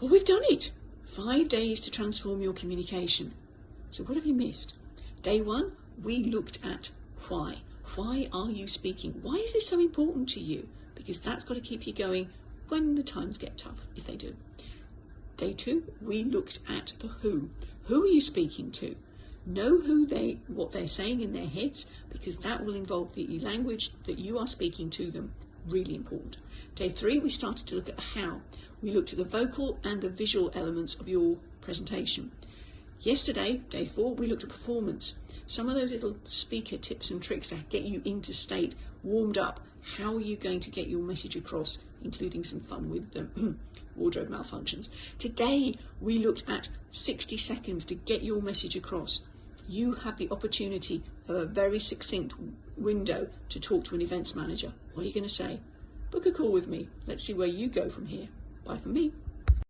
Well, we've done it. 5 days to transform your communication. So what have you missed? Day 1, we looked at why. Why are you speaking? Why is this so important to you? Because that's got to keep you going when the times get tough, if they do. Day 2, we looked at the who. Who are you speaking to? Know what they're saying in their heads, because that will involve the language that you are speaking to them. Really important. Day 3, we started to look at how. We looked at the vocal and the visual elements of your presentation. Yesterday, day 4, we looked at performance. Some of those little speaker tips and tricks to get you into state, warmed up. How are you going to get your message across, including some fun with wardrobe malfunctions? Today, we looked at 60 seconds to get your message across. You have the opportunity of a very succinct window to talk to an events manager. What are you going to say? Book a call with me. Let's see where you go from here. Bye from me.